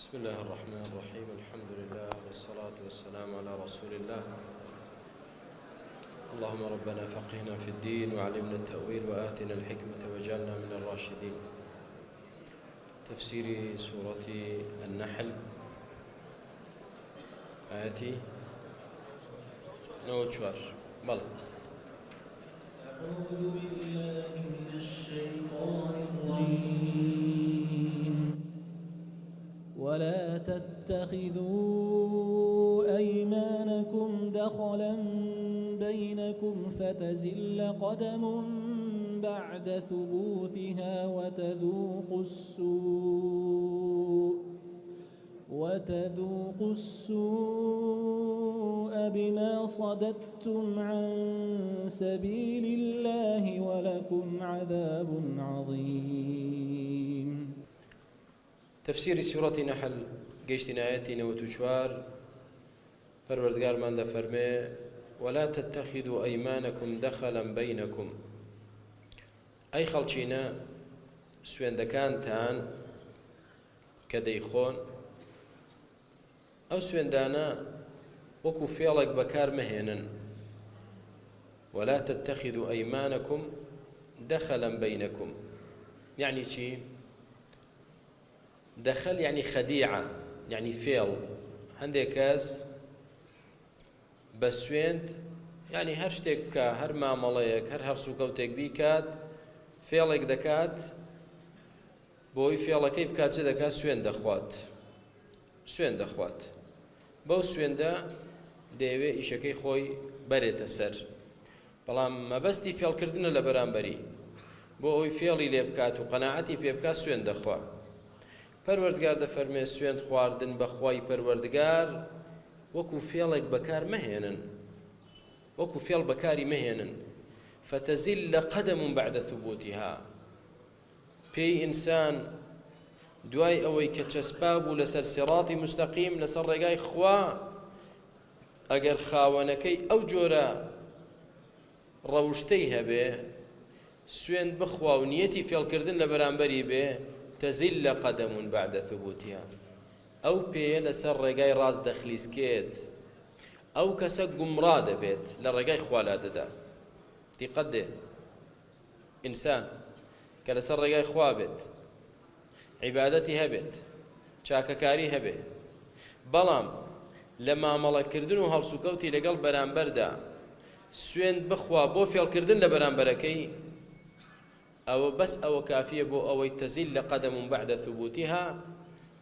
بسم الله الرحمن الرحيم. الحمد لله والصلاة والسلام على رسول الله. اللهم ربنا فقهنا في الدين وعلمنا التأويل وآتنا الحكمة واجعلنا من الراشدين. تفسير سورة النحل آياتي نوتشوار بلى. أعوذ بالله من الشيطان الرجيم. ولا تتخذوا أيمانكم دخلا بينكم فتزل قدم بعد ثبوتها وتذوقوا السوء بما صددتم عن سبيل الله ولكم عذاب عظيم. تفسير سورة نحل قيشتنا آياتي نوتشوار پروردگار من لفرمي ولا تتخذوا أيمانكم دخلا بينكم أي خلچينا سوێندەکانتان کە دەیخۆن ئەو سوێندانە وەکو فێڵێک بەکار مەهێنن. ولا تتخذوا أيمانكم دخلا بينكم يعني چی؟ دخل يعني خديعة يعني فێڵ. هەندێک کەس بە سوێند يعني هەر شتێک بکە، هەر مامەڵەیەک، هەر هەرسوکەوتێک بیکات فێڵێک دەکات، بۆی فێڵەکەی بکات چ دەکات؟ سوێند دەخوات. بەو سوێندە دەیەوێ ئیشەکەی خۆی بەرێتە سەر، بەڵام مەبەستی فێڵکردنە لە بەرامبەری بۆ ئەوی فێڵی لێ بکات و قەناعەتی پێ بکات سوێند دەخوا. پەروەردگار دەفەرمێ سوێند خواردن بەخوای پەروەردگار وەکو فێڵێک بەکار مەهێنن، وەکو فێڵ بەکاری مەهێنن. فتزل قدم بعد ثبوتها پێی ئینسان دوای ئەوەی کە چەسپا بوو لەسەر سیڕاتی مستەقیم لەسەر ڕێگای خوا، ئەگەر خاوەنەکەی ئەو جۆرە ڕەوشتەی هەبێ سوێند بخوا و نیەتی فێڵکردن لە بەرامبەری بێ تزل قدم بعد ثبوتها ئەو پێیە لەسەر ڕێگای ڕاست دەخلیسکێت، ئەو کەسە گومڕا دەبێت لە ڕێگای خوا لا دەدا. دیقەت دێ ئینسان کە لەسەر ڕێگای خوا بێت، عیبادەتی هەبێت، چاکەکاری هەبێ، بەڵام لە مامەڵەکردن و هەڵسوکەوتی لەگەڵ بەرامبەردا سوێند بخوا بۆ فێڵکردن لە بەرامبەرەکەی، ئەوە بەس ئەوە کافیە بۆ ئەوەی تزل قدم بعد ثبوتها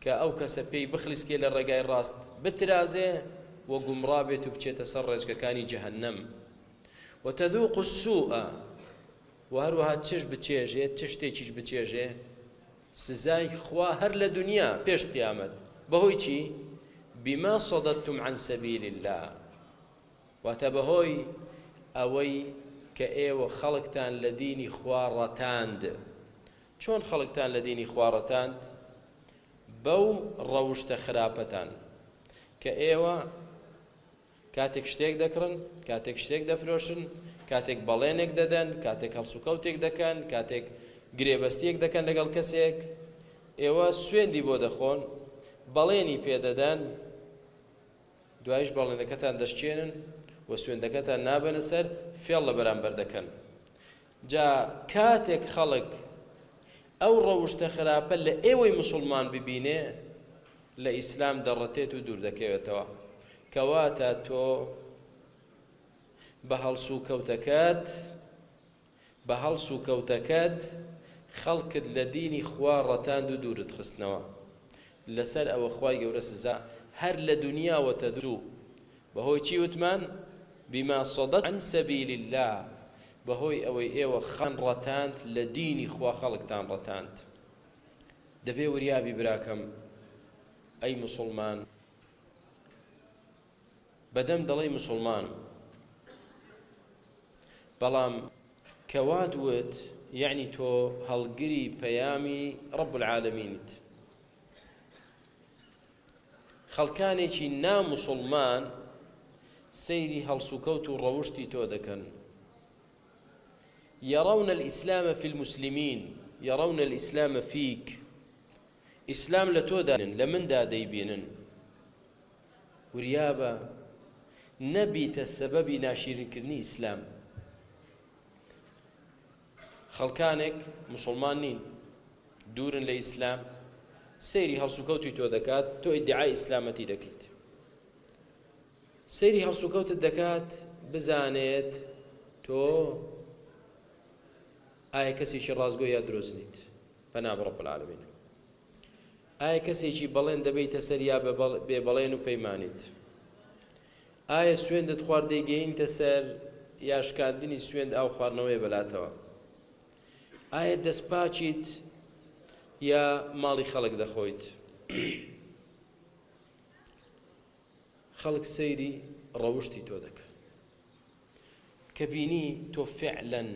کە ئەو کەسە پێی بخلیسکێ لە ڕێگای ڕاست بترازێ و گومڕا بێت و بچێتە سەر ڕێژگەکانی جەهەنەم. وتذوق السوء و هەروەها چش بچێژێت، چ شتێکیش بچێژێ سزای خوا هەر لە دنیا پێش قیامەت. بەهۆی چی؟ بما صددتم عن سبيل الله، واتە بەهۆی ئەوەی کە ئێوە خەڵکتان لە دینی خوا ڕەتاند. چۆن خەڵکتان لە دینی خوا ڕەتاند؟ بەو ڕەوشتە خراپەتان کە ئێوە کاتێک شتێک دەکڕن، کاتێک شتێک دەفرۆشن، کاتێک بەڵێنێک دەدەن، کاتێک هەڵسوکەوتێک دەکەن، کاتێک گرێبەستیەک دەکەن لەگەڵ کەسێک، ئێوە سوێندی بۆ دەخۆن، بەڵێنی پێدەدەن، دوایش بەڵێنەکەتان دەشچێنن و سوێندەکەتان نابەنە سەر، فێڵ لە بەرامبەر دەکەن. جا کاتێک خەڵک ئەو ڕەوشتە خراپە لە ئێوەی موسڵمان ببینێ لە ئیسلام دەڕەتێت و دوور دەکەوێتەوە. کەواتە تۆ بە هەڵسوکەوتەکەت خەڵکت لە دینی خوا ڕەتاند و دوورت خستنەوە. لەسەر ئەوە خوای گەورە سزا هەر لە دنیاوە تەدوو. بەهۆی چی وتمان؟ بما صددتم عن سبيل الله، بەهۆی ئەوەی ئێوە خەن ڕەتاند لە دینی خوا خەڵکتان ڕەتاند. دەبێ وریابی براکەم ئەی موسڵمان، بەدەم دەڵێی موسڵمان، بەڵام کەوا دوت یعنی تۆ هەڵگری پەیامی ڕەب العالەمینیت. خەڵکانێکی ناموسڵمان سەیری هەڵسوکەوت و ڕەوشتی تۆ دەکەن. يرون الإسلام في المسلمين، يرون الإسلام فيك، ئیسلام لە تۆدانن لە مندا دەیبینن وریابە نەبیتە سەبەبی ناشیرینکردنی ئیسلام. خەڵکانێک مسلمان نین دوورن لە ئیسلام سەیری هەڵسوکەوتی تۆ دەکات تۆ ئیدعای ئیسلامەتی دەکەیت سەیری هەڵسوکەوتت دەکات بزانێت تۆ ئایا کەسێکی ڕازگۆ یا درۆست نیت پەنا بە ڕەب العالەمین ئایا کەسێکی بەڵێن دەبیتە سەر یا بێ بەڵێن و پەیمانیت ئایا سوێندت خوارد دەیگەیەنتە سەر یا شکاندنی سوێند ئاو خواردنەوەی بەلاتەوە ئایا دەستپاچیت یا ماڵی خەڵک دەخۆیت خەڵک سەیری ڕەوشتی تۆ دەکەن کە بینی تۆ فعلەن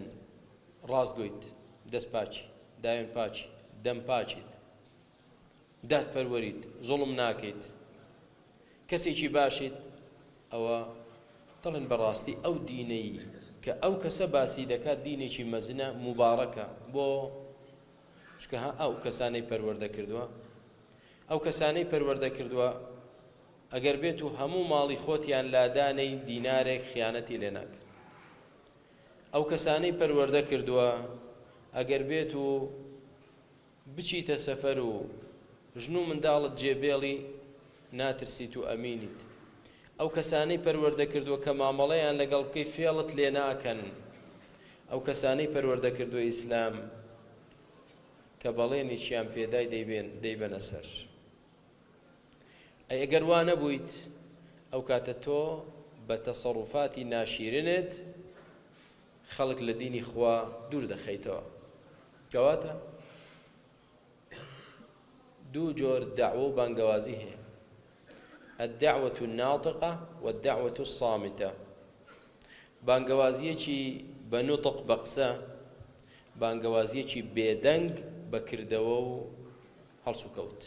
ڕاستگۆیت دەستپاچی داوێن پاچی دەم پاچیت دادپەروەریت زوڵم ناکەیت کەسێکی باشیت ئەوە دەڵێن بەڕاستی ئەو دینەی کە ئەو کەسە باسی دەکات دینێکی مەزنە مبارەکە بۆ چکە ئەو کەسانەی پەروەردە کردووە ئەو کەسانەی پەروەردە کردووە ئەگەر بێت و هەموو ماڵی خۆتیان لادانەی دینارێک خیانەتی لێ ناکە ئەو کەسانەی پەروەردە کردووە ئەگەر بێت و بچیتە سەفەر و ژن و منداڵت جێبێڵی ناترسیت و ئەمینیت ئەو کەسانەی پەروەردە کردووە کە مامەڵەیان لەگەڵ بکەی فێڵت لێ ناکەن ئەو کەسانەی پەروەردە کردووە ئیسلام کە بەڵێنێکیان پێدای دەیبەنە سەر ئەگەر وا نەبوویت ئەو کاتە تۆ بە تەسەڕوفاتی ناشیرنت خەڵک لە دینی خوا دوور دەخەیتەوە کەواتە دوو جۆر دەعوە و بانگەوازی هەیە الدعوة الناطقة والدعوة الصامتة بانگەوازیەکی بە نوتق بە قسە بانگەوازیەکی بێدەنگ بەکردەوە و هەڵسوکەوت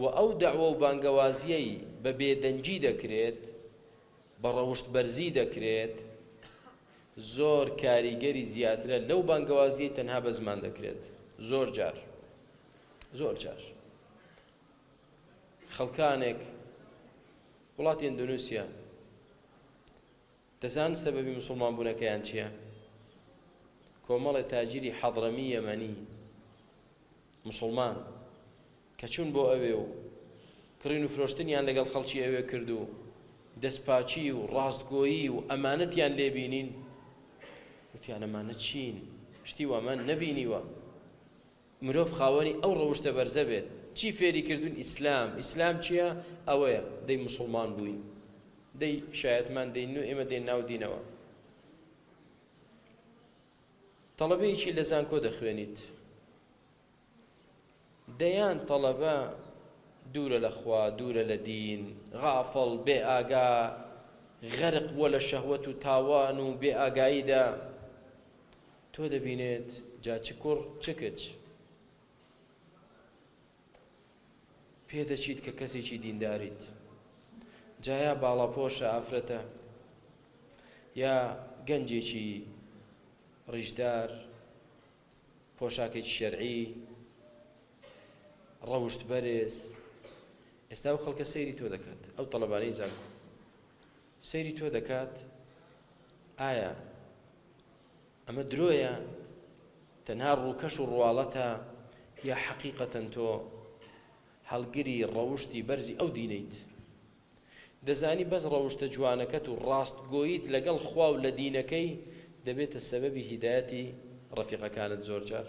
و ئەو دەعوە و بانگەوازیەی بە بێدەنگی دەکرێت بە ڕەوشت بەرزی دەکرێت زۆر کاریگەری زیاترە لەو بانگەوازیەی تەنها بە زمان دەکرێت زۆر جار خەڵکانێک وڵاتی ئەندونوسیا دەزان سەبەبی موسڵمان بوونەکەیان چییە؟ کۆمەڵی تاجیری حەضڕەمی یەمەنی موسڵمان کە چوون بۆ ئەوێ و کڕین و فرۆشتنیان لەگەڵ خەڵکی ئەوێ کرد و دەستپاچی و ڕاستگۆیی و ئەمانەتیان لێبینین وتیان ئەمانە چین شتی وامان نەبینیوە مرۆڤ خاوەنی ئەو ڕەوشتە بەرزە بێت چی فێری کردوون ئیسلام چییە ئەوەیە دەی موسڵمان بووین دەی شایەتمان دەین و ئێمە دەین ناو دینەوە تەڵەبەیەکی لە زانکۆ دەخوێنیت دەیان تەڵەبە دوورە لە خوا دوورە لە دین غافڵ بێ ئاگا غەرق بووە لە شەهوەت و تاوان و بێ ئاگاییدا تۆ دەبینێت جا چ کوڕ چ کچ پێدەچیت کە کەسێکی دینداریت جایا باڵاپۆشە ئافرەتە یا گەنجێکی ڕیژدار پۆشاکێکی شەرعی ڕەوشت بەرز ئێستا ئەو خەڵکە سەیری تۆ دەکات ئەو تەڵەبانەی زانکۆ سەیری تۆ دەکات ئایا ئەمە درۆیە تەنها ڕووکەش و ڕواڵەتە یا حەقیقەتەن تۆ هەڵگری ڕەوشتی بەرزی ئەو دینەیت دەزانی بەس ڕەوشتە جوانەکەت و ڕاستگۆییت لەگەڵ خوا و لە دینەکەی دەبێتە سەبەبی هیدایەتی ڕەفیقەکانت زۆر جار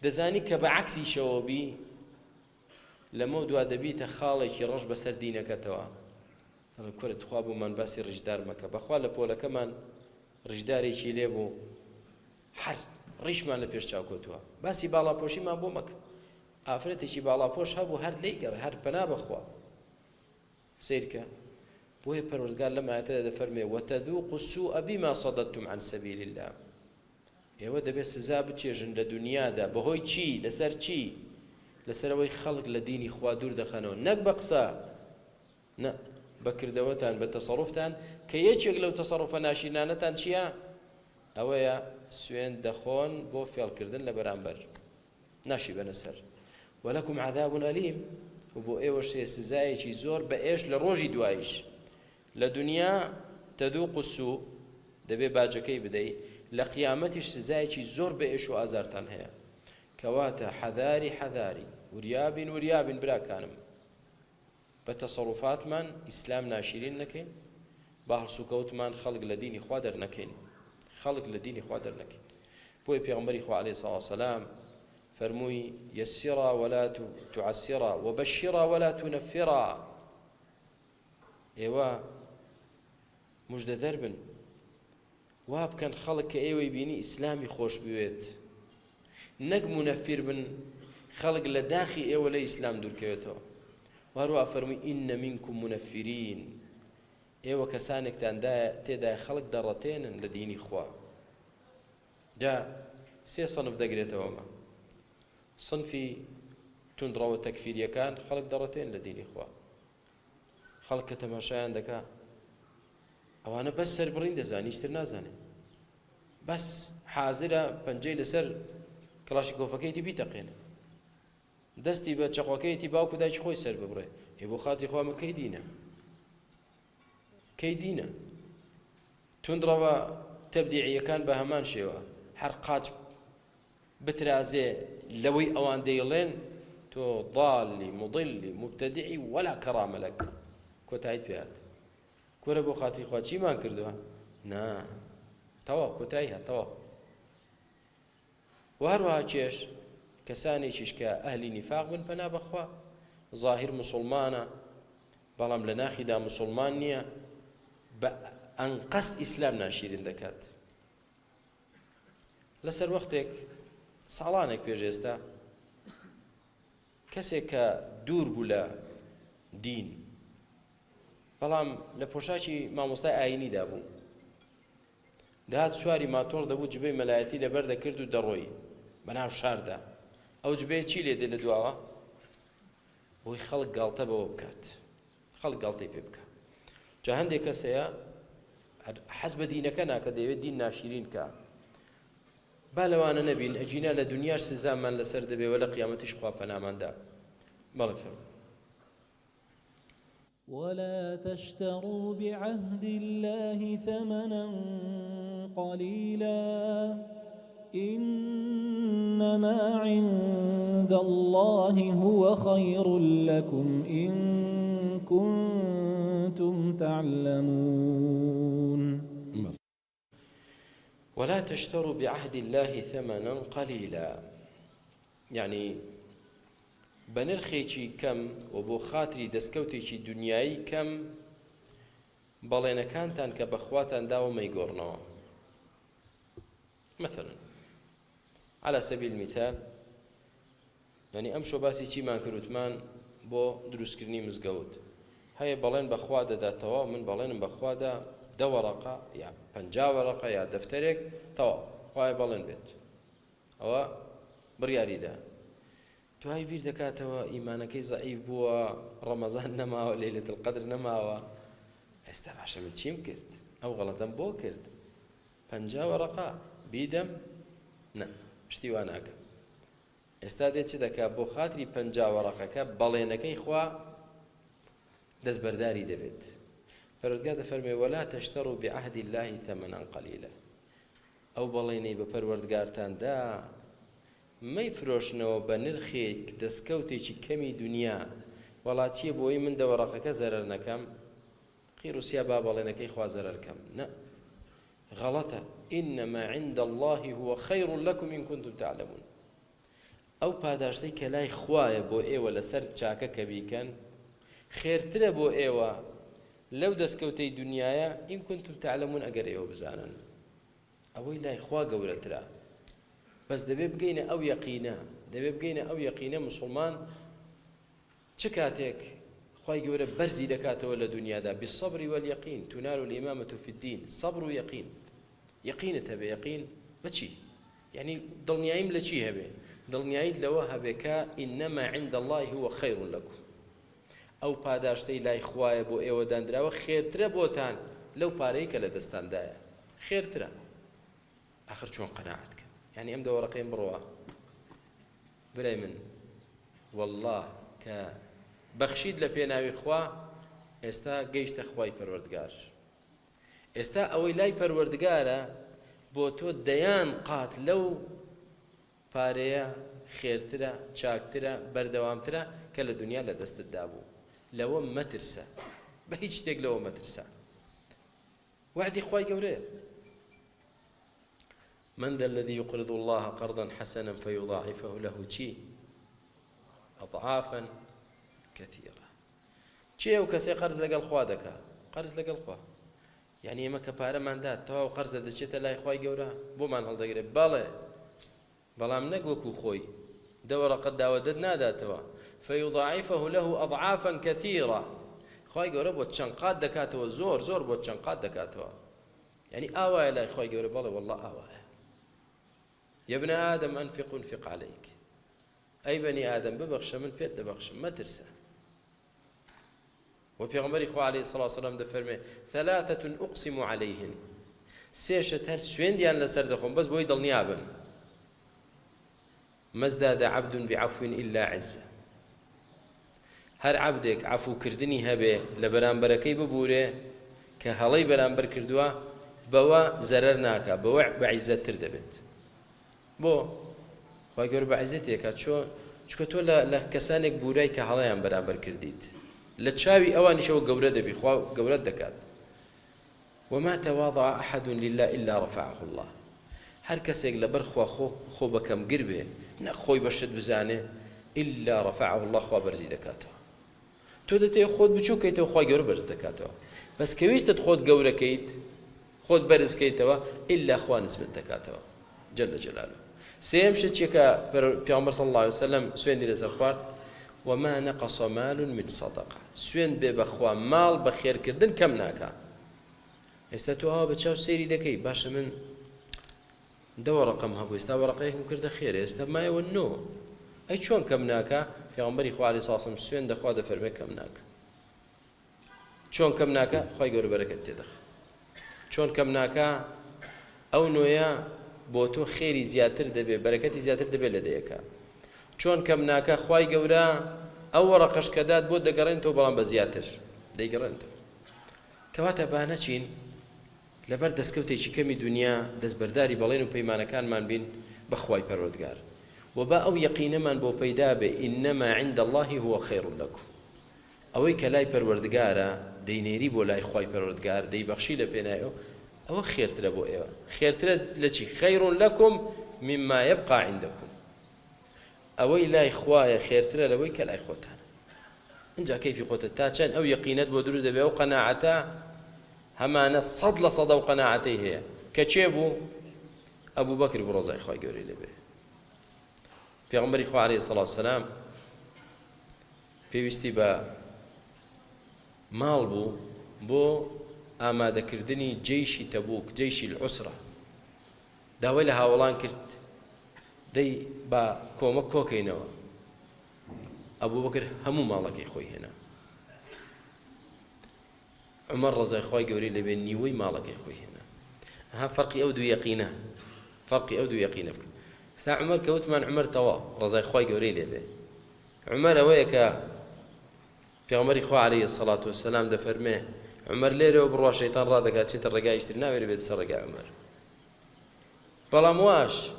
دەزانی کە بە عەکسی شەوەبی لەمە دوا دەبیتە خاڵێکی ڕەش بەسەر دینەکەتەوە دەڵێ کورە تخوا بوومان باسی ڕیژدار مەکە بەخوا لە پۆلەکەمان ڕیژدارێکی لێبوو هەر ڕیشمان لە پێش چاوکەوتووە باسی باڵاپۆشیمان بۆ مەکە ئافرەتێکی باڵاپۆش هەبوو هەر لێی گەڕ هەر پەنا بەخوا سیرکە بۆیە پەروەردگار لەم ئاەتەدا دەفەرمێ وەتەذوقوا السوء بما صددتم عن سبيل الله ئێوە دەبێت سزا بچێژن لە دنیادا بەهۆی چی لەسەر چی لەسەرەوەی خەڵک لە دینی خوا دوور دەخەنەوە نەک بە قسە نە بەکردەوەتان بە تەسەڕوفتان کە یەکێک لەو تەسەڕوفە ناشینانەتان چییە؟ ئەوەیە سوێند دەخۆن بۆ فێڵکردن لە بەرامبەر ناشی بەنەسەر وەلەکم عەذاب ئەلیم و بۆ ئێوەش سزایەکی زۆر بەئێش لە ڕۆژی دواییش لە دنیا تەذوق السوء دەبێ باجەکەی بدەی لە قیامەتیش سزایەکی زۆر بەئێش و ئازارتان هەیە کەواتە حەذاری وریابین براکانم بە تەسەڕوفاتمان ئیسلام ناشرین نەکەین با هەڵسوکەوتمان خەڵک لە دینی خوا دەرنەکەین بۆی پێغەمبەری خوا عەلەیهی سەڵاتو وەسەلام فەرمووی یەسیرا وەلا تعەسیرا وەبەشیرا وەلا تونەفیرا ئێوە موژدە دەربن وا بکەن خەڵک کە ئێوەی بینی ئیسلامی خۆش بوێت نەک مونەفیر بن خەڵک لە داخی ئێوە لە ئیسلام دوورکەوێتەوە وهروە فەرمووی ئینە مینکم مونەفیرین ئێوە کەسانێکتان تێدای خەڵک دەڕەتێنن لە دینی خوا جا سێ سەنف دەگرێتەوەمە سنفی توندڕەوە تەکفیریەکان خەڵک دەڕەتێن لە دینی خوا خەڵک کە تەماشایان دەکا ئەوانە بەس سەربڕین دەزانی هیچتر نازانێت بەس حازرە پەنجەی لەسەر کڵاشیکۆفەکەیتی بیتەقێنێ دەستی بە چەقۆکەیەتی باوکو دایکی خۆی سەر ببڕێ بۆ خاتری خوا من کەی دینە توندڕەوە تەبدیعیەکان بە هەمان شێوە هەر قاچ بترازێ لەوەی ئەوان دەیڵێن تۆ ضالی مضلی مبتەدعی وەلا کەڕامە لەک کۆتاییت پێات کۆرە بۆ خاتری خوا چیمان کردووە نا تەواو کۆتایی هاتەوە و هەروەها چێش کەسانێکیش کە ئەهلی نیفاق بن پەنا بەخوا ظاهر موسڵمانە بەڵام لە ناخیدا موسڵمان نییە بە ئەنقەست ئیسلام ناشرین دەکات لەسەر وەختێک ساڵانێک پێش ئێستا کەسێک کە دوور بوو لە دین بەڵام لە پۆشاکی مامۆستای ئاینیدا بوو دەهات سواری ماتۆر دەبوو جبەی مەلایەتی لەبەر دەکرد و دەڕۆی بەناو شاردا ئەو جبەیە چی لێ دێ لە دواوە بۆی خەڵک گاڵتە بەوە بکات خەڵک گاڵتەی پێ بکات جا هەندێک کەس هەیە حەز بە دینەکە ناکە دەیەوێت دین ناشرین کە با لەوانە نەبین ئەجینا لە دنیاش سزامان لەسەر دەبێ وە لە قیامەتیش خوا پەناماندا بەڵێ فەرمووی ولا تشتروا بعهد الله ثمنا قليلا إنما عند الله هو خير لكم إن كنتم تعلمون ولا تشتروا بعهد الله ثمنا قليلا يعني بنرخيشي كم وبو خاطري دسكوتيشي دنياي كم بلين كانتان كبخواتان داو ما يقورنوا مثلا على سبيل المثال يعني امشو باسي چی مان کروتمان بو دروستکردنی مزگەوت هەیە بەڵێن بەخوا دەداتەوە من بەڵێنم بەخوا دا 10 وەرەقە یا 50 وەرەقە یا دەفتەرێک تەواو خوای بەڵێن بێت ئەوە بڕیاریدا دوای بیر دەکاتەوە ئیمانەکەی زەعیف بووە ڕەمەزان نەماوە لەیلەت القەدر نەماوە ئێستا باشە من چیم کرد ئەو غەڵەتەم بۆ کرد 50 وەرەقە بیدەم نە شتی وا ناکەم ئێستا دێت چ دەکات بۆ خاتری 50 وەرەقەکە بەڵێنەکەی خوا دەستبەرداری دەبێت پەروەردگار دەفەرمێ وەلا تەشتەڕوا بعهد الله ثەمەنًا قەلیلا ئەو بەڵێنەی بە پەروەردگارتاندا مەیفرۆشنەوە بە نرخێک دەستکەوتێکی کەمی دنیا وەڵاتیە بۆی من دەوەڕەقەکە زەرەر نەکەم قیرروسیا با بەڵێنەکەی خوا زەرەرکەم نە غەڵەتە إنما عند الله هو خير لكم إن كنتم تعلمون ئەو پاداشتەی کە لای خوایە بۆ ئێوە لەسەر چاکە کە بیکەن خێرترە بۆ ئێوە لەو دەستکەوتەی دنیاە ئین كنتم تعلمون ئەگەر ئێوە بزانن ئەوەی لای خوا گەورەترە بەس دەبێ بگەینە ئەو یەقینە دەبێ بگەینە ئەو یەقینە مسلمان چ کاتێک خوای گەورە بەرزی دەکاتەوە لە دنیادا بالصبر واليقين تنال الإمامة في الدين صبر ويقين يقينت هەبێ يقين بچی يعني دڵنیاییم لە چی هەبێ دڵنیاییت لەوە هەبێ کە إنما عند الله هو خير لكم ئەو پاداشتەی لای خوایە بۆ ئێوە دانراوە خێرترە بۆتان لەو پارەی کە لە دەستاندایە خێرترە آخر چۆن قەناعەت کە يعني ئەم دەوەڕەقەیم بڕۆوە برای من والله کە بەخشید لە پێناوی خوا ئێستا گەیشتە خوای پەروەردگار ئێستا ئەوەی لای پەروەردگارە بۆ تۆ دەیان قات لەو پارەیە خێرترە چاکترە بەردەوامترە کە لە دنیا لە دەستتدا بوو لەوە مەترسە بە هیچ شتێک لەوە مەترسە وعدی خوای گەورەیە من ذا الذي يقرض الله قرضا حسنا فيضاعفه له چی أضعافا كثيرة چی ئەو کەسێ قەرز لەگەڵ خوا دەکا قەرز لەگەڵ خوا یعنی ئێمە کە پارەمان دات تەواو قەرز دەچێتە لای خوای گەورە بۆمان هەڵدەگرێت بەڵێ بەڵام نەک وەکو خۆی دەوەڕەقەت داوەدەت ناداتەوە فيضاعفه له أضعافا كثيرة خوای گەورە بۆ چەند قات دەکاتەوە زۆر زۆر بۆ چەند قات دەکاتەوە یعنی ئاوایە لای خوای گەورە بەڵێ والله ئاوایە يا ابن آدم أنفق عليك أي بني آدم ببخش من بيت ببخش ما ترسى وبيغمبر إخوة عليه الصلاة والسلام دفرمي 3 أقسم عليهن سيشت هل سوين ديان لسردخهم بس بويد النيابا ما ازداد عبد بعفو إلا عزة هر عبدك عفو كردني هبه لبرانبركي ببوره كهلي برانبر كردوا بوا زررناك بوا بعزة تردبت بۆ خی گەورە بە عیزەتێکە چونکە تۆ لە کەسانێک بورای کە هەڵەیان بەرامبەر کردیت لە چاوی ئەوانیشەوە گەورە دەبی خوا گەورەت دەکات وما تواضع أحد لله إلا رفعه الله هەر کەسێک لەبەر خوا خۆ بەکەم گر بێ نەک خۆی بەشت بزانێ إلا رفعه الله خوا بەرزی دەکاتەوە تۆ دەتەوێت خۆت بچووکەیتەوە خوا گەورە بەرز دەکاتەوە بەس کە ویستت خۆت گەورەکەیت خۆت بەرزکەیتەوە إلا خوا نسبت دەکاتەوە جل جلاله سيم شتيكا بيغمبر صلى الله عليه وسلم سوين دي لسر خوارد وما نقص مال من صدقة سوين ببخوا مال بخير كردن كم ناكا استاتوها بتشاو سيري دكي باشا من دو رقم هبو استا ورقيكم كرد خير استا ما يونو اي شون كم ناكا بيغمبر إخوة عليه الصلاة والسلام سوين دخوا دفرمي كم ناكا شون كم ناكا خوي قولي بركة تدخ شون كم ناكا او نويا بۆ تۆ خێری زیاتر دەبێ بەرەکەتی زیاتر دەبێ لە دەیەکە چۆن کەم ناکە خوای گەورە ئەو وەڕەقەش کە دات بۆ دەگەڕێنەوە بەڵام بە زیاتر دەیگەڕێنەوە کەواتە با نەچین لەبەر دەستکەوتێکی کەمی دنیا دەستبەرداری بەڵێن و پەیمانەکانمان بین بە خوای پەروەردگار و با ئەو یەقینەمان بۆ پەیدا بێ ئینەما عند الله هو خەیر لەکم ئەوەی کە لای پەروەردگارە دەینێری بۆ لای خوای پەروەردگار دەیبەخشی لە پێنایەوە أو خيرتر أبو إيوه خيرتر لشي خير لكم مما يبقى عندكم أوي لا إخوة خيرتر لوي كلا إخوتها إن جا كيف يقول التاجن أو يقينات بودروز دبي أو قناعته هما صد وقناعته هي كتشيبو أبو بكر برزاي إخوة جوري لبي في عمر إخوة عليه الصلاة والسلام في وستيبا مالبو بو ئامادەکردنی جەیشی تەبوک جەیشی العوسرە داوای لە هاوڵان کرد دەی با کۆمەک کۆکەینەوە ئەبوو بەکر هەموو ماڵەکەی خۆی هێنا عومەر ڕەزای خوای گەورەی لەبێ نیوەی ماڵەکەی خۆی هێنا ها فەرقی ئەو دوو یەقینە بکە ستا عومەر کەوتمان عومەر تەوا ڕەزای خوای گەورەی لێبێ عومەر ئەوەیە کە پێغەمبەری خوا عەلەیهی السەڵاتو وەسەلام دەفەرمێ عمر ليرة وبروح شيطان رادك شيت الرجاء يشتري ناوي بيت سرقة عمر بلا مواش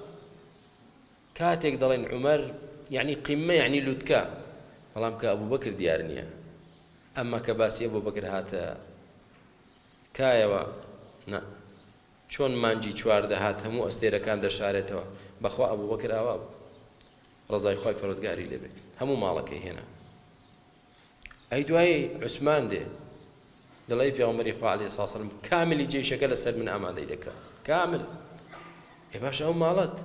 كاتك ضلين عمر يعني قمة يعني لودكا بلام كأبو بكر ديارنيا أما كباسي أبو بكر هاتا كايوا نا شون مانجي چوار ده هات همو استيرا كان ده شارته بخوا أبو بكر أواب رضاي خواي فرودقاري لبي همو مالكي هنا أي دواي عثمان ده دلائي في عمر إخوة عليه الصلاة والسلام كامل يجي شكل السر من أمام ذيك كامل إيه باشا هم مالت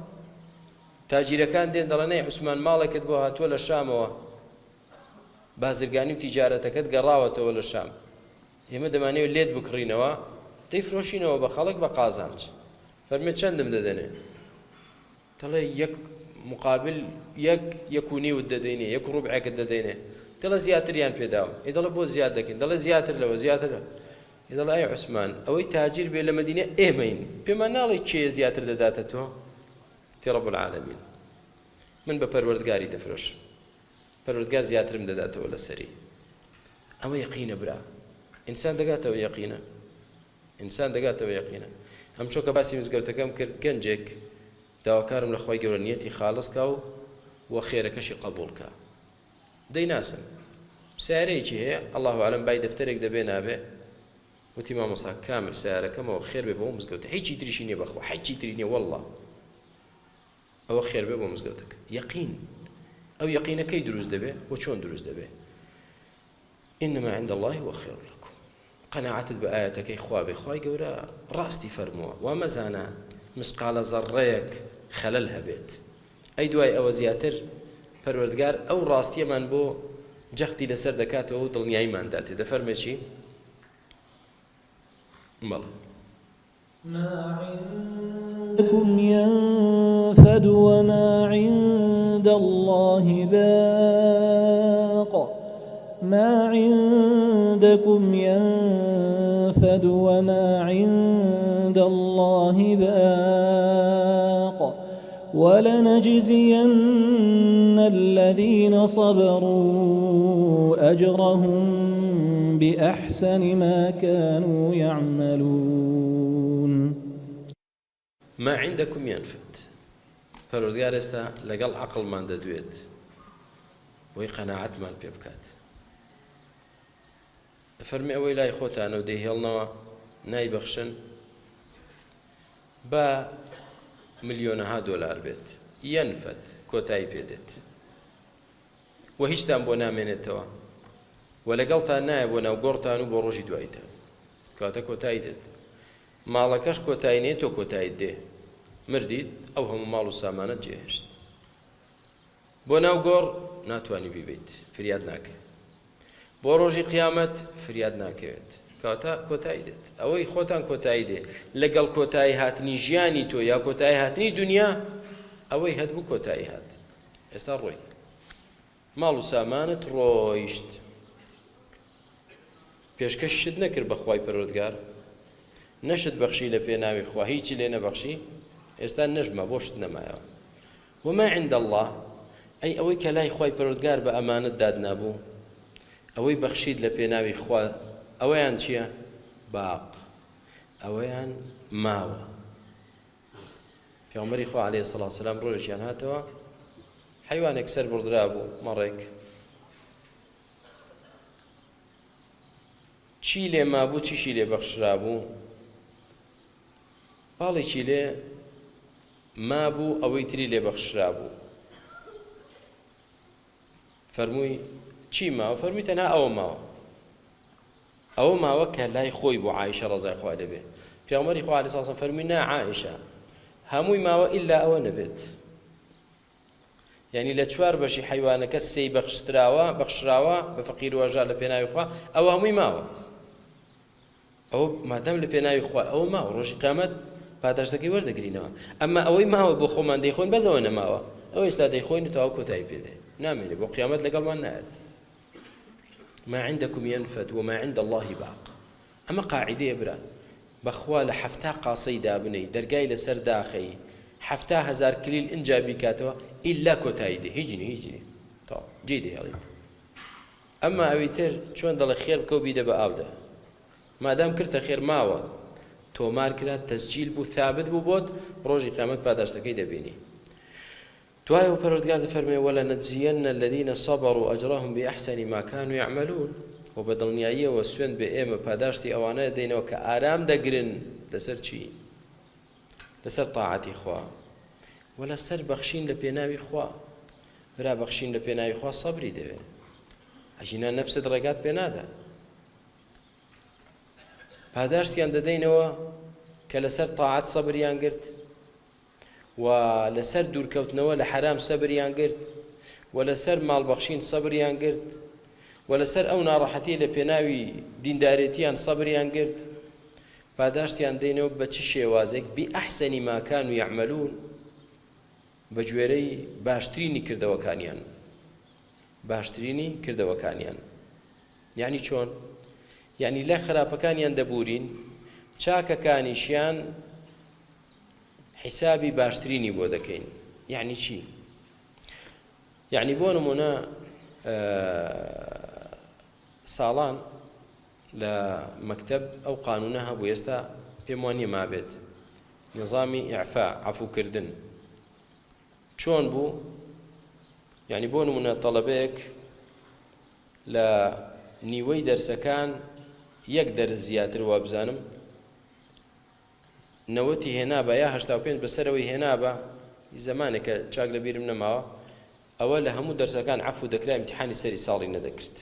تاجر كان دين دلني عثمان مالك تبوها ولا الشام بازرگانی و تجارتەکەت گەڕاوەتەوە لە شام ئێمە دەمانەوێت لێت بکڕینەوە دەیفرۆشینەوە بە خەڵک بە قازانج فەرمێ چەندم دەدەنێ دەڵێ یەک مقابل یەک و نیوت دەدەینێ یەک ڕوبعێکت دەدەینێ دەڵێ زیاتریان پێداوە ئێ دەڵێ بۆ زیاد دەکەین دەڵێ زیاتر لەوە زیاتر ئێ دەڵێ ئای عوسمان ئەوەی تاجر بێ لە مەدینە ئێمەین پێمان ناڵێ کێ زیاتر دەداتە تۆ تی ڕەب العالەمین من بە پەروەردگاری دەفرۆشم پەروەردگار زیاترم دەداتەوە لەسەری ئەمە یەقینە برا ئینسان دەگاتەوە یەقینە ئەم چۆکە باسی مزگەوتەکەم کرد گەنجێک داواکارم لە خۆی گەورە نیەتی خاڵس کا و خێرەکەشی قبول کا دەیناسم سیارەیەکی هەیە الله ئەعلەم بای دەفتەرێک دەبێ نابێ وتی مامۆستا کامل سیارەکەمەوە خێر بێ بۆ مزگەوتە هیچی تریشی نییە بەخۆ هیچی تری نییە وەڵڵا ئەوە خێر بێ بۆ مزگەوتەکە یەقین ئەو یەقینەکەی دروست دەبێ و چۆن دروست دەبێ إنما عند الله هو خير لكم قناعتت بآياتك خوا بخواي گەورە ڕاستی فەرمووە وا مەزانە مسقالە زەڕەیەک خەلەل هەبێت ئەی دوای ئەوە زیاتر پەروەردگار ئەو ڕاستیەمان بۆ جەختی لەسەر دەکاتەوە و دڵنیاییمان داتێ دەفەرمێ چی بەڵێ ما عندكم ينفد وما عند الله باق ما عندكم ينفد وما عند الله باق ولنجزين الذين صبروا أجرهم بأحسن ما كانوا يعملون ما عندكم ينفد پەروەردگار ئێستا لەگەڵ عەقڵمان دەدوێت وی قەناعەتمان پێ بکات فەرمی ئەوەی لای خۆتانە و دەیهێڵنەوە نایبەخشن بە ملیۆنەها دۆلار بێت یەنفەد کۆتایی پێدێت و هیچتان بۆ نامێنێتەوە و لەگەڵتان نایە بۆ ناو گۆڕتان و بۆ ڕۆژی دوایتان کاتە کۆتایی دێت ماڵەکەش کۆتایی نێت تۆ کۆتاییت دێ مردیت ئەو هەموو ماڵ و سامانەت جێهێشت بۆ ناو گۆڕ ناتوانی بیبیت فریاد ناکەێت بۆ ڕۆژی قیامەت فریاد ناکەوێت کاتە کۆتایی دێت ئەوەی خۆتان کۆتایی دێ لەگەڵ کۆتایی هاتنی ژیانی تۆ یا کۆتایی هاتنی دنیا ئەوەی هەتبوو کۆتایی هات ئێستا ڕۆی ماڵ و سامانت ڕۆیشت پێشکەشت نەکرد بەخوای پەروەردگار نەشت بەخشی لە پێناوی خوا هیچی لێ نەبەخشی ئێستا نەژمە بۆشت نەمایەوە وما عند الله ئەی ئەوەی کە لای خوای پەروەردگار بە ئەمانەت دادنابوو ئەوەی بەخشید لە پێناوی خوا ئەوەیان چییە؟ باق ئەوەیان ماوە پێغەمبەری خوا عەلەیهی سەڵاتو وەسەلام ڕۆژێکیان هاتەوە حەیوانێک سەر بڕدرا بوو مەڕێک چی لێ مابوو چیشی لێ بەخشرا بوو باڵێکی لێ مابوو ئەوەی تری لێ بەخشرا بوو فەرمووی چی ماوە؟ فەرمووی تەنها ئەوە ماوە کە لای خۆی بۆ عایشە ڕەزای خوا لێبێ پێغەمبەری خوا عەلەیهی سەڵاتو وەسەلام فەرمووی نا عایشە هەمووی ماوە ئیلا ئەوە نەبێت یعنی لە چوار بەشی حەیوانەکە سێی بەخشراوە بە فەقیر و ئەژار لە پێناوی خوا ئەوە هەمووی ماوە ئەوە مادام لە پێناوی خوا ئەوە ماوە ڕۆژی قیامەت پاداشتەکەی وەردەگرینەوە ئەمما ئەوەی ماوە بۆ خۆمان دەیخۆین بەزەوە نەماوە ئەوە ئێستا دەیخۆین و تەواو کۆتایی پێدێ نامێنێ بۆ قیامەت لەگەڵمان نایەت ما عندكم ينفد وما عند الله باق ئەمە قاعیدەیە برا بەخوا لە حەفتا قاسەی دابنەی دەرگای لەسەر داخەی 7,000 کلیل ئینجا بیکاتەوە ئیلا کۆتایی دێ هیچنی تا جێ دەهێڵیت ئەمما ئەوەی تر چۆن دەڵێ خێر بکە و بیدە بە ئاودا مادام کردتە خێر ماوە تۆمار کرا تەسجیل بوو ثابت بوو بۆت ڕۆژی قیامەت پاداشتەکەی دەبینی دوایەوە پەروەردگار دەفەرمێ وَلَنَجْزِيَنَّ الَّذِينَ صَبَرُوا أَجْرَهُم بِأَحْسَنِ مَا كَانُوا يَعْمَلُونَ و بە دڵنیاییەوە سوێند بێ ئێمە پاداشتی ئەوانەیە دەینەوە کە ئارام دەگرن لەسەر چی؟ لەسەر تاعەتی خوا و لەسەر بەخشین لە پێناوی خوا برا بەخشین لە پێناوی خوا سەبری دەوێت ئەژینا نەفست ڕێگات پێ نادا پاداشتیان دەدەینەوە کە لەسەر تاعەت سەبریان گرت و لەسەر دوورکەوتنەوە لە حرام سەبریان گرت و لەسەر ماڵبەخشین سەبریان گرت و لەسەر ئەو ناڕەحەتی لە پێناوی دیندارێتیان سەبریان گرت پاداشتیان دەینەوە بە چ شێوازێک بئەحسەنی ما کانوا یعملون بە گوێرەی باشترینی کردەوەکانیان یعنی چۆن؟ یعنی لە خراپەکانیان دەبورین چاکەکانیشیان حسابی باشترینی بۆ دەکەین یعنی چی؟ یعنی بۆ نمونە ساڵان لە مەکتەب ئەو قانونە هەبوو، ئێستا پێم وانییە مابێت، نظامی ئیعفا عەفوکردن چۆن بوو؟ یعنی بۆ نمونە تەڵەبەیەک لە نیوەی دەرسەکان یەک دەرس زیاتر وا بزانم نەوەتی هێنابە یا 85 بەسەرەوەی هێنابە، زەمانێکە چاک لە بیرم نەماوە، ئەوە لە هەموو دەرسەکان عەفو دەکرا، ئیمتیحانی سەری ساڵی نەدەکرد.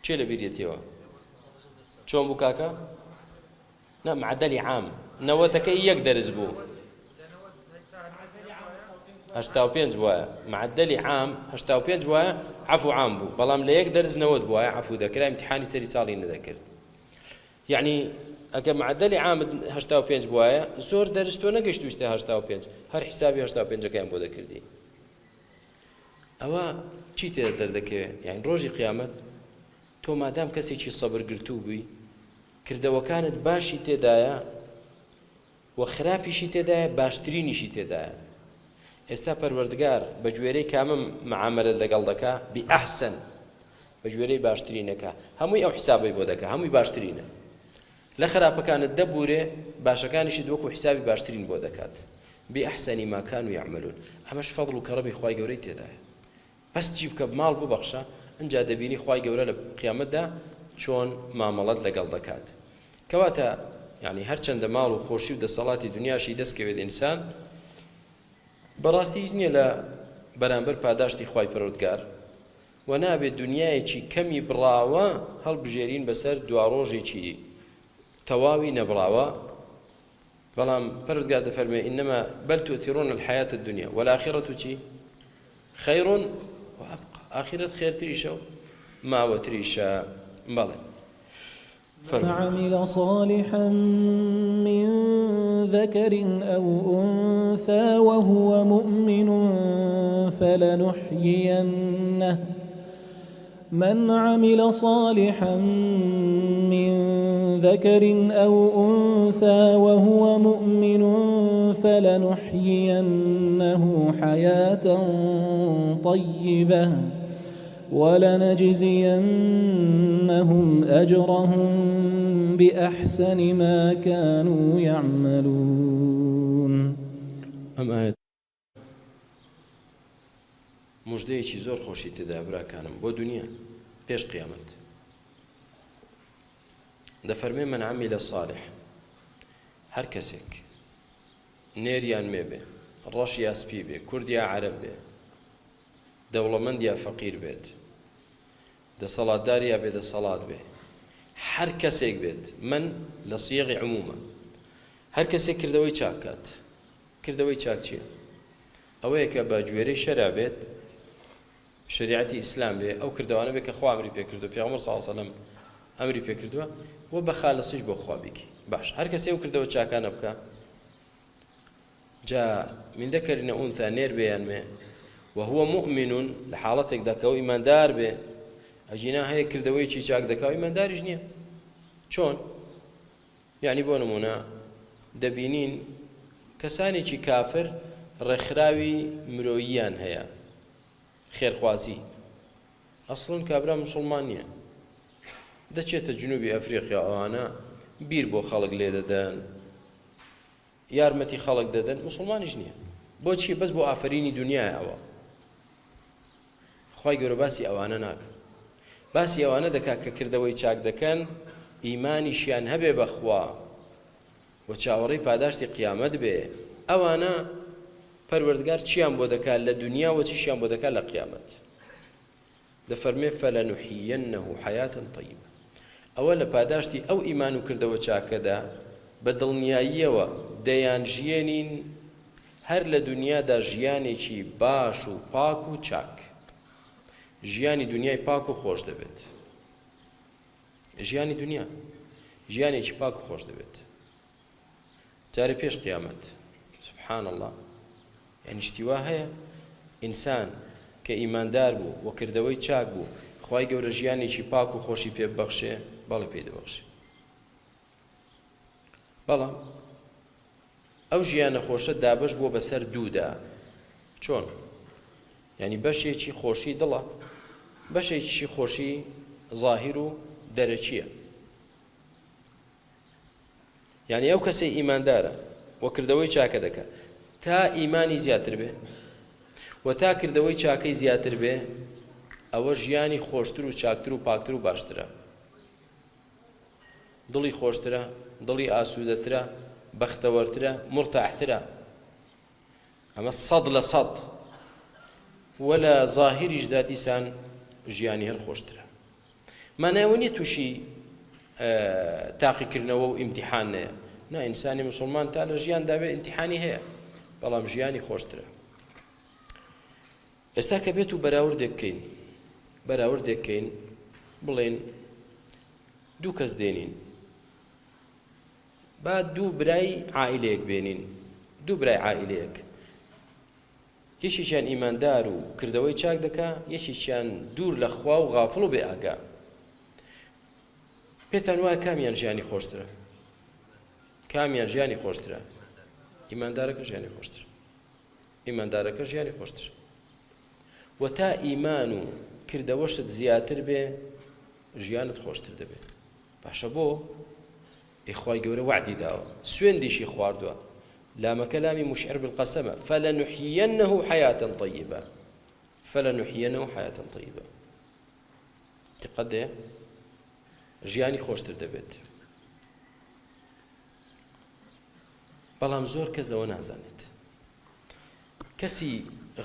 چێ لە بیرێتیەوە؟ چۆن بوو کاکە؟ نە معدەلی عام نەوەتەکەی یەک دەرس بوو، 85 وایە، معدەلی عام 85 وایە، عەفو عام بوو، بەڵام لە یەک دەرس 90 وایە عەفو دەکرا، ئیمتیحانی سەری ساڵی نەدەکرد. یعنی ئەگە معدەلی عامت 85 وایە، زۆر دەرس تۆ نەگەیشتوشتە 85، هەر حیسابی 85ەکەیان بۆ دەکردی. ئەوە چی تێدا دەردەکەوێت؟ یعنی ڕۆژی قیامەت تۆ مادام کەسێکی سەبرگرتوو بووی، کردەوەکانت باشی تێدایە و خراپیشی تێدایە، باشترینیشی تێدایە. ئێستا پەروەردگار بە گوێرەی کامم معاملەت لەگەڵ دەکا؟ بئەحسەن، بە گوێرەی باشترینەکە، هەمووی ئەو حیسابەی بۆ دەکا، هەمووی باشترینە. لە خراپەکانت دەبورێ، باشەکانیشی وەکو حیسابی باشترین بۆ دەکات. بئەحسەنی ما کانوا یعملون. ئەمەش فەضڵ و کەڕەمی خوای گەورەی تێدایە. بەس چی بکە؟ ماڵ ببەخشە، ئەنجا دەبینی خوای گەورە لە قیامەتدا چۆن مامەڵەت لەگەڵ دەکات. کەواتە یعنی هەرچەندە ماڵ و خۆشی و دەسەڵاتی دنیاشی دەستکەوێت ئینسان، بەڕاستی هیچ نییە لە بەرامبەر پاداشتی خوای پەروەردگار، و نابێت دنیایەکی کەمی بڕاوە هەڵبژێرین بەسەر دواڕۆژێکی تەواوی نەبڕاوە. بەڵام پەروەردگار دەفەرمێ ئینەما بەل تؤثرون الحیاة الدنیا والآخرة چی؟ خەیر وأبقى. آخرت خێرتریشە و ماوەتریشە. بەڵێ من عمل صالحا من ذكر أو أنثى وهو مؤمن فلنحيينه من عمل صالحا من ذكر أو أنثى وهو مؤمن فلنحيينه حياة طيبة ولنجزينهم أجرهم بأحسن ما كانوا يعملون. ئەم ئاەت موژدەیەکی زۆر خۆشی تێدا براکانم بۆ دنیا پێش قیامەت. دەفەرمێ من عەمیلە صالح، هەر کەسێک نێریان مێ بێ، ڕەش یا سپی بێ، کورد یا عەرەب بێ، دەوڵەمەند یا فەقیر بێت، دەسەڵاتدار یا بێدەسەڵات بێ، هەر کەسێک بێت، من لە سیغی عمومە، هەر کەسێک کردەوەی چاک کات. کردەوەی چاک چییە؟ ئەوەیە کە بە گوێرەی شەرع بێت، شریعەتی ئیسلام بێ، ئەو کردەوانە بێت کە خوا ئەمری پێکردووە، پێغەمبەر صلی الله علیه و سلم ئەمری پێکردووە، و بە خالصیش بۆ خوا بیکی. باش، هەر کەسێ ئەو کردەوە چاکانە بکە، جا من ذكر أنثى نێر بێیان مێ وهو مؤمن، لە حاڵەتێکدا کە ئەو ئیماندار بێ، ئەجینا هەیە کردەوەیکی چاک دەکا و ئیمانداریش نییە. چۆن؟ یعنی بۆ نمونە دەبینین کەسانێکی کافر ڕێکخراوی مرۆییان هەیە، خێرخوازی، ئەسڵن کابرا موسڵمان نییە، دەچێتە جنوبی ئەفریقیا، ئەوانە بیر بۆ خەڵک لێ دەدەن، یارمەتی خەڵک دەدەن، موسڵمانیش نییە. بۆچی؟ بەس بۆ ئافرینی دنیای ئەوە. خوای گەورە باسی ئەوانە ناکە، باسی ئەوانە دەکات کە کردەوەی چاک دەکەن، ئیمانیشیان هەبێ بەخوا و چاوەڕێی پاداشتی قیامەت بێ. ئەوانە پەروەردگار چیان بۆ دەکات لە دنیا و چیشیان بۆ دەکات لە قیامەت؟ دەفەرمێ فەلەنوحیەنەه حەیاتەن طەیبە. ئەوە لە پاداشتی ئەو ئیمان و کردەوە چاکەدا بە دڵنیاییەوە دەیانژێنین هەر لە دنیادا ژیانێکی باش و پاک و چاک. ژیانی دنیای پاک و خۆش دەبێت. ژیانی دنیا ژیانێکی پاک و خۆش دەبێت. جارێ پێش قیامەت سبحان الله، یعنی شتیوا هەیە ئینسان کە ئیماندار بوو و کردەوەی چاک بوو، خوای گەورە ژیانێکی پاک و خۆشی پێ ببەخشێ؟ بەڵێ پێی دەبەخشێ. بەڵام ئەو ژیانە خۆشە دابەش بووە بەسەر دوودا. چۆن؟ یعنی بەشێکی خۆشی دڵە، بەشێکی خۆشی ظاهیر و دەرەچیە. یعنی ئەو کەسەی ئیماندارە وە کردەوەی چاکە دەکات تا ئیمانی زیاتر بێ و تا کردەوەی چاکەی زیاتر بێ، ئەوە ژیانی خۆشتر و چاکتر و پاکتر و باشترە، دڵی خۆشترە، دڵی ئاسوودەترە، بەختەوەرترە، مرتاحترە. ئەمە 100% وە لە ظاهریشدا دیسان ژیانی هەر خۆشترە. مانایەوە نییە تووشی تاقیکردنەوە و ئیمتیحان نەیە، نا ئینسانی موسڵمان تا لە ژیاندا بێ ئیمتیحانی هەیە، بەڵام ژیانی خۆشترە. ئێستا کە بێت و بەراوردێک بکەین بڵێن دوو کەس دێنین، با دوو برای عائیلەیەک بێنین، دوو برای عائیلەیەک، یەکێکیان ئیماندار و کردەوەی چاک دەکا، یەکێکیان دوور لە خوا و غافڵ و بێ ئاگا. پێتان وایە کامیان ژیانی خۆشترە؟ کامیان ژیانی خۆشترە؟ ئیماندارەکە ژیانی خۆشترە. ئیماندارەکە ژیانی خۆشترە. و تا ئیمان و کردەوەشت زیاتر بێ ژیانت خۆشتر دەبێت. باشە بۆ ئیخوای گەورە وعدی داوە، سوێندیشی خواردووە، لامەکە لامی مشعر بالقەسەمە، فەلەنوحیەنەهو حەیاتەن طەیبە، فەلەنوحیەنەهو حەیاتەن طەیبە. دقت دێ ژیانی خۆشتر دەبێت. بەڵام زۆر کەس ئەوە نازانێت. کەسی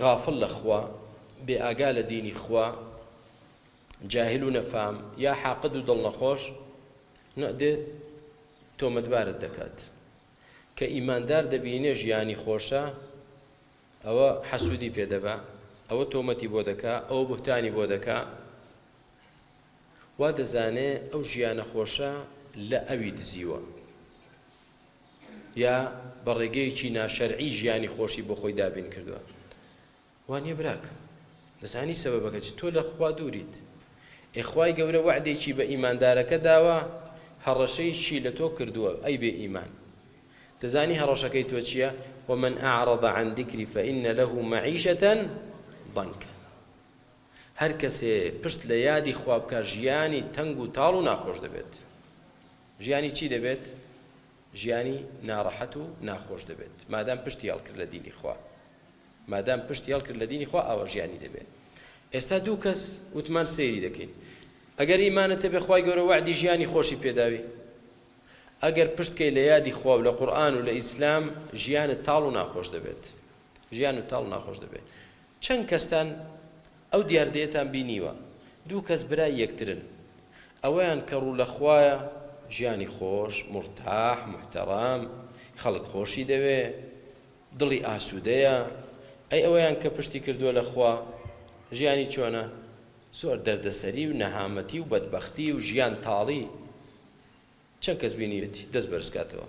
غافڵ لە خوا، بێ ئاگا لە دینی خوا، جاهل و نەفام یا حاقد و دڵ نەخۆش نەدێ تۆمەتبارت دەکات. کە ئیماندار دەبینێ ژیانی خۆشە، ئەوە حەسوودی پێدەبا، ئەوە تۆمەتی بۆ دەکا، ئەوە بوهتانی بۆ دەکا، وا دەزانێ ئەو ژیانە خۆشە لە ئەوی دزیوە، یا بە ڕێگەیەکی ناشەرعی ژیانی خۆشی بۆ خۆی دابین کردووە. وانیە براکە دەزانی سەبەبەکە چ تۆ لە خوا دووریت. ئێخوای گەورە وعدێکی بە ئیماندارەکە داوە، هەڕەشەیەکی لە تۆ کردووە ئەی بێ ئیمان. دەزانی هەڕەشەکەی تۆ چییە؟ ومن أعرض عن ذكري فإن له معيشة ضنكا. هەر کەسێ پشت لە یادی خوا بکە ژیانی تەنگ و تاڵ و ناخۆش دەبێت. ژیانی چی دەبێت؟ ژیانی ناڕەحەت و ناخۆش دەبێت. مادام پشتی هەڵکرد لە دینی خوا، مادام پشتی هەڵکرد لە دینی خوا، ئەوە ژیانی دەبێت. ئێستا دوو کەس وتمان سەیری دەکەین. ئەگەر ئیمانت هەبێ خوای گەورە وعدی ژیانی خۆشی پێداوی، ئەگەر پشتکەی لە یادی خوا و لە قورئان و لە ئیسلام، ژیانت تاڵ و ناخۆش دەبێت. ژیان و تاڵ و ناخۆش دەبێت. چەند کەستان ئەو دیاردەیەتان بینیوە، دوو کەس برای یەکترن، ئەوەیان کە ڕوو لە خوایە، ژیانی خۆش، مرتاح، محتەرام، خەڵک خۆشی دەوێ، دڵی ئاسوودەیە. ئەی ئەوەیان کە پشتی کردووە لە خوا، ژیانی چۆنە؟ زۆر دەردەسەری و نەهامەتی و بەدبەختی و ژیان تاڵی. چەند کەس بینیوێتی دەست بەرزکاتەوە؟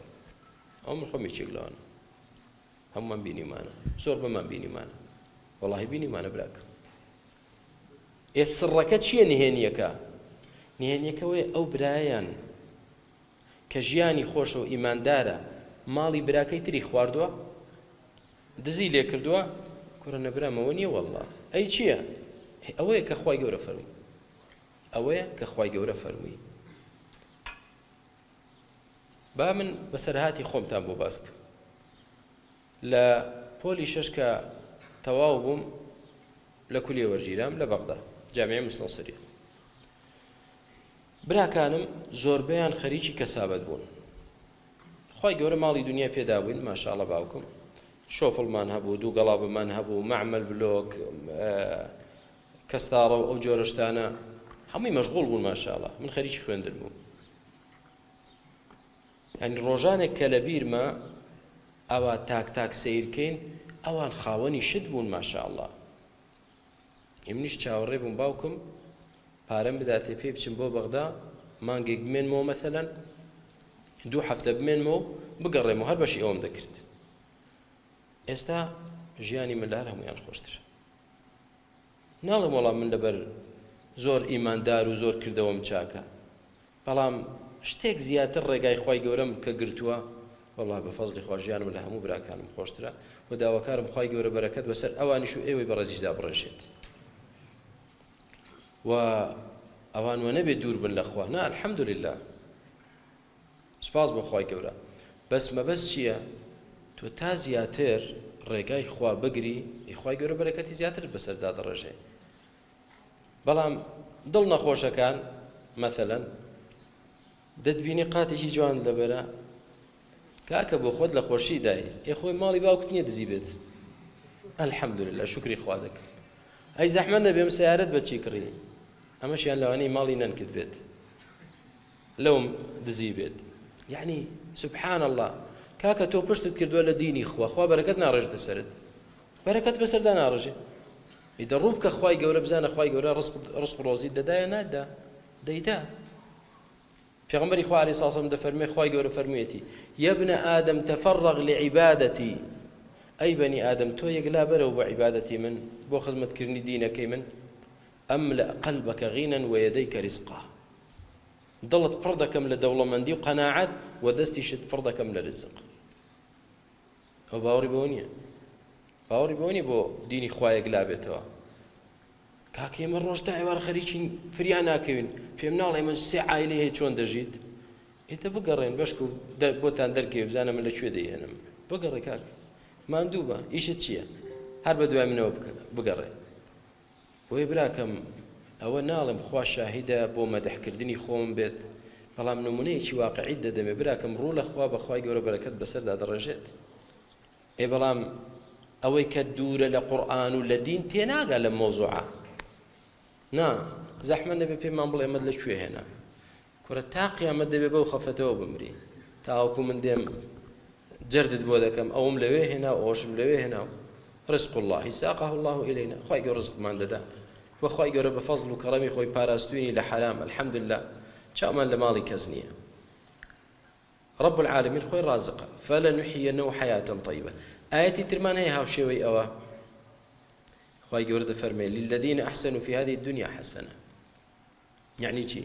ئەو من خۆم یەکێک لەوانە، هەمومان بینیمانە، زۆر بەمان بینیمانە، وەڵاهی بینیمانە براکە. سڕەکە چییە نهێنیەکە؟ نهێنیەکەوەی ئەو برایان کە ژیانی خۆشە و ئیماندارە، ماڵی براکەی تری خواردووە، دزی لێ کردووە، کوڕە نەبرامەوە نییە وەڵڵا. ئەی چییە؟ ئەوەیە کە خوای گەورە فەرمووی، ئەوەیە کە خوای گەورە فەرمووی. با من بەسەرهاتی خۆمتان بۆ باس بکەم. لە پۆلی شەش کە تەواو بووم لە کولیە وەرگیرام لە بەغدا، جامعەی مستەنسەریە. براکانم زۆربەیان خەریکی کەسابەت بوون. خوای گەورە ماڵی دنیا پێدا بووین، ماشاءڵڵە باوکم، شۆفڵمان هەبوو، دوو گەڵابمان هەبوو، مەعمەل بلۆک، کەستاڕە و ئەو جۆرە شتانە، هەمووی مەشغوڵ بوون ماشاءڵڵە. من خەریکی خوێندن بووم. یعنی ڕۆژانێک کە لە بیرمە ئەوە تاک تاک سیرکەین، ئەوان خاوەنی شت بوون ماشاءڵڵە. منیش چاوەڕێ بووم باوکم پارەم بداتێ پێ بچم بۆ بەغدا، مانگێک بمێنمەوە مەثەلەن، 2 هەفتە بمێنمەوە بگەڕێمەوە، هەر بەشی ئەوم دەکرد. ئێستا ژیانی من لە هەر هەمویان خۆشترە. ناڵێم وەڵام من لەبەر زۆر ئیماندار و زۆر کردەوەم چاکە، بەڵام شتێک زیاتر ڕێگای خوای گەورەم کە گرتووە، والله بفضل خواجیانم لە هەموو براکانم خۆشترە و داواکارم خوای گەورە بەرەکەت بەسەر ئەوانیش و ئێوەی بەڕێزیشدا بڕێژێت و ئەوان وە نەبێت دوور بن لە خوا نا الحەمدولله سپاس بۆ خوای گەورە بەس مەبەست چییە تۆ تا زیاتر ڕێگای خوا بگری خوای گەورە بەرەکەتی زیاتر بەسەردا دەڕێژێ بەڵام دڵ نەخۆشەکان مەثەلەن دەتبینی قاتێکی جوان لەبەرە کاکە بۆ خۆت لە خۆشی دای خۆی ماڵی باوکت نییە دزی بێت الحەمدولله شکری خوا دەکەم ئەی زەحمەت نەبێم سیارەت بەچی کڕی ئەمەشیان لەوانەی ماڵی نەنکت بێت لەوم دزی بێت یعنی سبحان الله کاکە تۆ پشتت کردووە لە دینی خوا بەرەکەت ناڕێژتە سەرت بەرەکەت بەسەردا ناڕێژێ ئیدە ڕوو بکە خوای گەورە بزانە خوای گەورە ڕزق و ڕۆزیت دەدایە نادا دەیدا پێغەمبەری خوا عەلەیهی سڵام وسەلام دەفەرمێ خوای گەورە فەرموویەتی یە ابنە ئادەم تەفەڕەغ لعیبادەتی ئەی بەنی ئادەم تۆ یەکلا بەرەوە بە عیبادەتی من بۆ خزمەتکردنی دینەکەی من ئەملە قەلبەکە غینەن وەیەدەیکە ریزقا دڵت پڕ دەکەم لە دەوڵەمەندی و قەناعەت و دەستیشت پڕ دەکەم لە رزق ئەو باوەڕی بەوە نییە باوەڕی بەوە نییە بۆ دینی خوا یەکلا بێتەوە کاکە ئێمە ڕۆژ تا ئێوارە خەریکی فریان ناکەوین پێم ناڵێ من سێ عایلە هەیە چۆن دەژیت ئێتە بگەڕێن بەشک و بۆتان دەرکەوێ بزانە من لەکوێ دەیهێنم بگەڕێ کاکە ماندوو بە ئیشت چییە هەر بە دوای منەوە بگەڕێ بۆیە براکەم ئەوە ناڵم خوا شاهیدە بۆ مەدەحکردنی خۆم بێت بەڵام نمونەیەکی واقعیت دەدەمێ براکەم ڕوو لە خوا بەخوای گەورە بەرەکەت بەسەردا دەڕێژێت بەڵام ئەوەی کە دوورە لە قورئان و لە دین تێناگا لە مۆزوعە نا زەحمەت نەبێ پێمان بڵێ ئەمەت لەکوێ هێنا کورە تا قیامەت دەبێ بەو خەفەتەوە بمری تاوەکو من دێم جەردت بۆ دەکەم ئەوم لەوێ هێنا و ئەوشم لەوێ هێنا و رزق الله ساقه الله إلينا خوای گەورە ڕزقمان دەدا و خوای گەورە بە فەزڵ و کەڕەمی خۆی پاراستوینی لە حرام الحەمدولله چاومان لە ماڵی کەس نییە رب العالمين خوي رازقه فلنحيينه حياة طيبة آياتي ترمان هي هاوشيوي أوا خوي جورد فرمي للذين أحسنوا في هذه الدنيا حسنة يعني شي